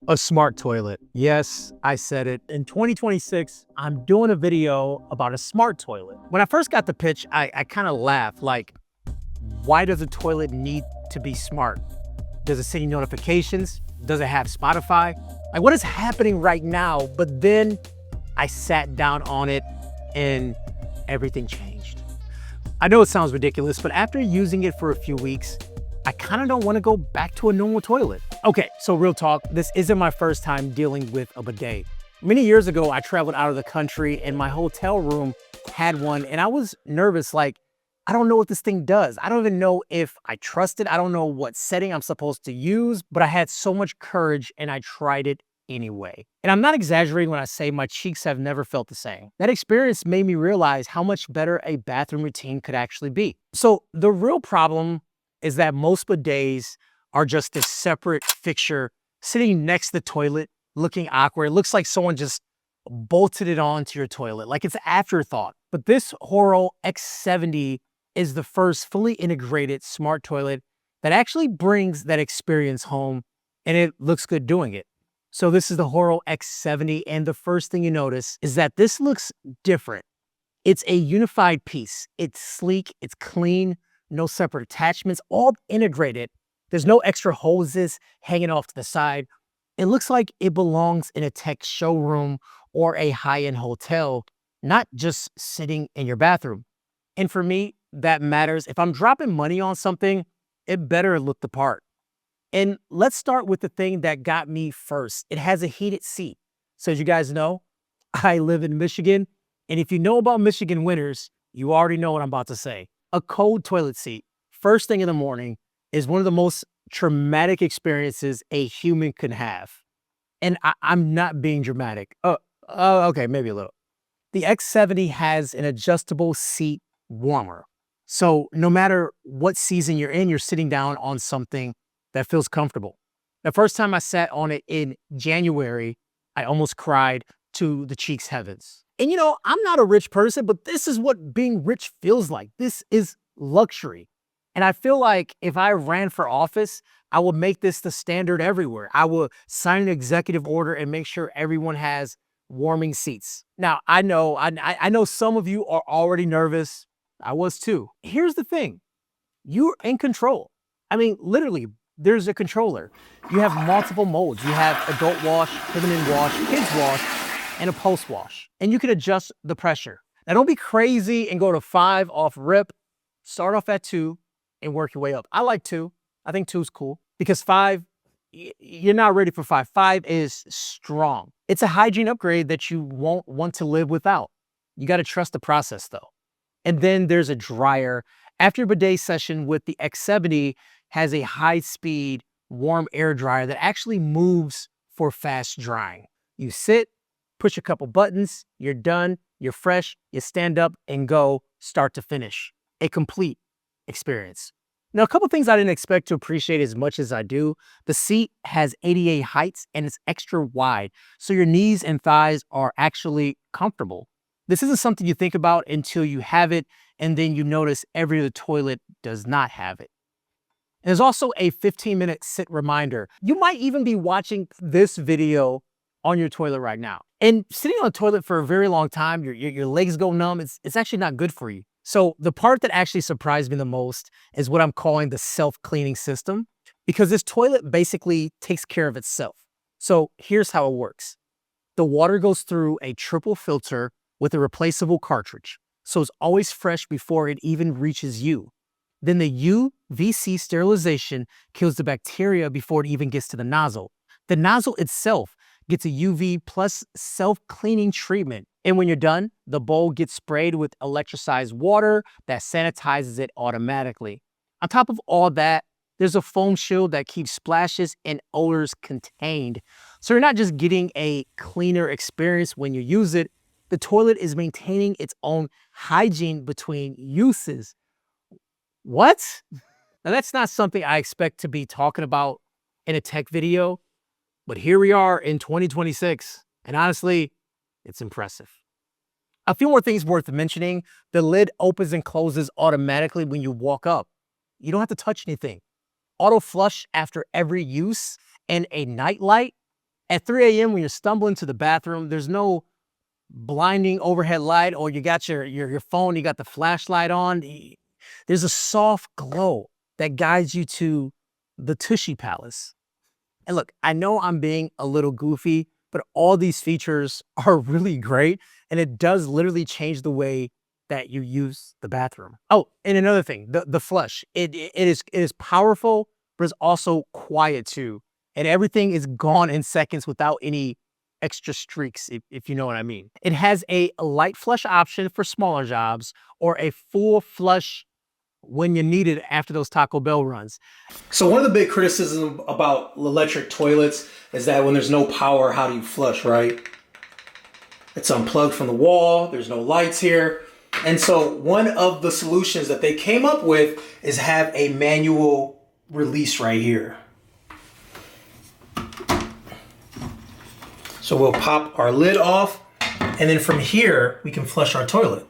A smart toilet. Yes, I said it. In 2026, I'm doing a video about a smart toilet. When I first got the pitch, I kind of laughed like, why does a toilet need to be smart? Does it send you notifications? Does it have Spotify? Like, what is happening right now? But then I sat down on it and everything changed. I know it sounds ridiculous, but after using it for a few weeks, I kind of don't want to go back to a normal toilet. Okay, so real talk, this isn't my first time dealing with a bidet. Many years ago, I traveled out of the country and my hotel room had one and I was nervous, like, I don't know what this thing does. I don't even know if I trust it. I don't know what setting I'm supposed to use, but I had so much courage and I tried it anyway. And I'm not exaggerating when I say my cheeks have never felt the same. That experience made me realize how much better a bathroom routine could actually be. So the real problem is that most bidets are just this separate fixture sitting next to the toilet, looking awkward. It looks like someone just bolted it onto your toilet, like it's an afterthought. But this Horow X70 is the first fully integrated smart toilet that actually brings that experience home, and it looks good doing it. So this is the Horow X70, and the first thing you notice is that this looks different. It's a unified piece. It's sleek, it's clean, no separate attachments, all integrated. There's no extra hoses hanging off to the side. It looks like it belongs in a tech showroom or a high-end hotel, not just sitting in your bathroom. And for me, that matters. If I'm dropping money on something, it better look the part. And let's start with the thing that got me first. It has a heated seat. So as you guys know, I live in Michigan. And if you know about Michigan winters, you already know what I'm about to say. A cold toilet seat, first thing in the morning, is one of the most traumatic experiences a human can have. And I'm not being dramatic. Okay, maybe a little. The X70 has an adjustable seat warmer. So no matter what season you're in, you're sitting down on something that feels comfortable. The first time I sat on it in January, I almost cried to the cheeks heavens. And you know, I'm not a rich person, but this is what being rich feels like. This is luxury. And I feel like if I ran for office, I would make this the standard everywhere. I would sign an executive order and make sure everyone has warming seats. Now, I know some of you are already nervous. I was too. Here's the thing. You're in control. I mean, literally, there's a controller. You have multiple modes. You have adult wash, feminine wash, kids wash, and a post wash. And you can adjust the pressure. Now, don't be crazy and go to 5 off rip. Start off at 2 and work your way up. I like 2. I think 2 is cool because 5, you're not ready for 5. 5 is strong. It's a hygiene upgrade that you won't want to live without. You got to trust the process though. And then there's a dryer. After your bidet session with the X70 has a high-speed warm air dryer that actually moves for fast drying. You sit, push a couple buttons, you're done, you're fresh, you stand up and go start to finish. A complete experience. Now, a couple things I didn't expect to appreciate as much as I do. The seat has ADA heights and it's extra wide, so your knees and thighs are actually comfortable. This isn't something you think about until you have it, and then you notice every other toilet does not have it. And there's also a 15-minute sit reminder. You might even be watching this video on your toilet right now. And sitting on a toilet for a very long time, your legs go numb. It's actually not good for you. So the part that actually surprised me the most is what I'm calling the self-cleaning system, because this toilet basically takes care of itself. So here's how it works. The water goes through a triple filter with a replaceable cartridge. So it's always fresh before it even reaches you. Then the UVC sterilization kills the bacteria before it even gets to the nozzle. The nozzle itself gets a UV plus self-cleaning treatment. And when you're done, the bowl gets sprayed with electrolyzed water that sanitizes it automatically. On top of all that, there's a foam shield that keeps splashes and odors contained. So you're not just getting a cleaner experience when you use it, the toilet is maintaining its own hygiene between uses. What? Now that's not something I expect to be talking about in a tech video, but here we are in 2026, and honestly, it's impressive. A few more things worth mentioning. The lid opens and closes automatically when you walk up. You don't have to touch anything. Auto flush after every use, and a night light At 3 a.m. when you're stumbling to the bathroom, there's no blinding overhead light, or you got your phone, you got the flashlight on. There's a soft glow that guides you to the Tushy Palace. And look, I know I'm being a little goofy, but all these features are really great, and it does literally change the way that you use the bathroom. Oh, and another thing, the flush. It is powerful, but it's also quiet too. And everything is gone in seconds without any extra streaks, if you know what I mean. It has a light flush option for smaller jobs, or a full flush when you need it after those Taco Bell runs. So one of the big criticisms about electric toilets is that when there's no power, how do you flush, right? It's unplugged from the wall, there's no lights here. And so one of the solutions that they came up with is have a manual release right here. So we'll pop our lid off, and then from here, we can flush our toilet.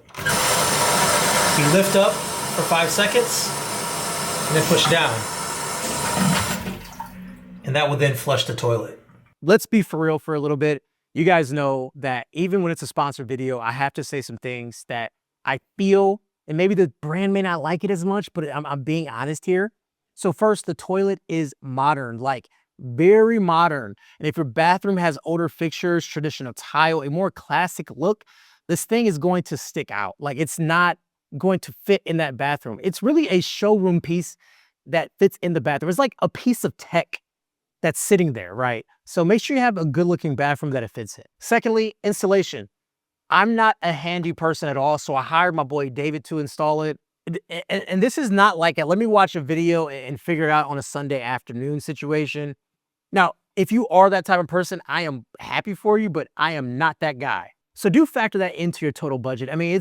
We lift up for 5 seconds, and then push down. And that will then flush the toilet. Let's be for real for a little bit. You guys know that even when it's a sponsored video, I have to say some things that I feel, and maybe the brand may not like it as much, but I'm being honest here. So first, the toilet is modern, like very modern. And if your bathroom has older fixtures, traditional tile, a more classic look, this thing is going to stick out. Like, it's not going to fit in that bathroom. It's really a showroom piece that fits in the bathroom. It's like a piece of tech that's sitting there, right? So make sure you have a good looking bathroom that it fits in. Secondly, installation. I'm not a handy person at all, so I hired my boy David to install it. And this is not like a let me watch a video and figure it out on a Sunday afternoon situation. Now, if you are that type of person, I am happy for you, but I am not that guy. So do factor that into your total budget. I mean,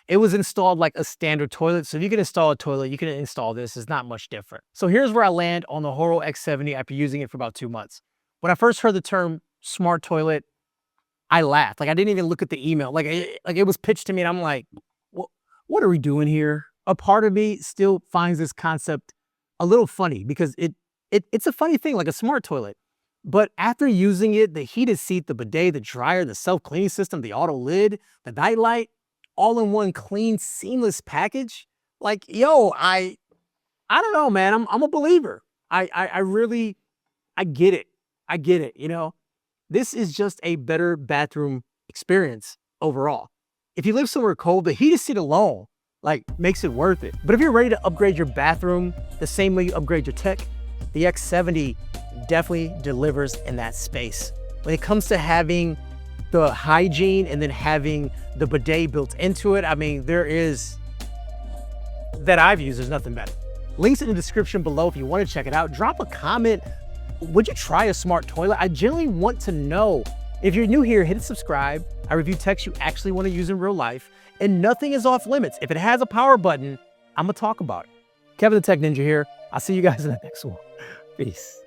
it was installed like a standard toilet. So if you can install a toilet, you can install this. It's not much different. So here's where I land on the Horow X70 after using it for about 2 months. When I first heard the term smart toilet, I laughed. Like, I didn't even look at the email. Like it was pitched to me, and I'm like, what are we doing here? A part of me still finds this concept a little funny, because it's a funny thing, like a smart toilet. But after using it, the heated seat, the bidet, the dryer, the self-cleaning system, the auto lid, the nightlight, all in one clean, seamless package. Like, yo, I don't know, man. I'm a believer. I really get it. I get it, you know? This is just a better bathroom experience overall. If you live somewhere cold, the heated seat alone, like, makes it worth it. But if you're ready to upgrade your bathroom the same way you upgrade your tech, the X70 definitely delivers in that space. When it comes to having the hygiene and then having the bidet built into it, I mean, there's nothing better. Links in the description below if you want to check it out. Drop a comment. Would you try a smart toilet? I genuinely want to know. If you're new here, hit subscribe. I review techs you actually want to use in real life, and nothing is off limits. If it has a power button, I'm gonna talk about it. Kevin the Tech Ninja here. I'll see you guys in the next one. Peace.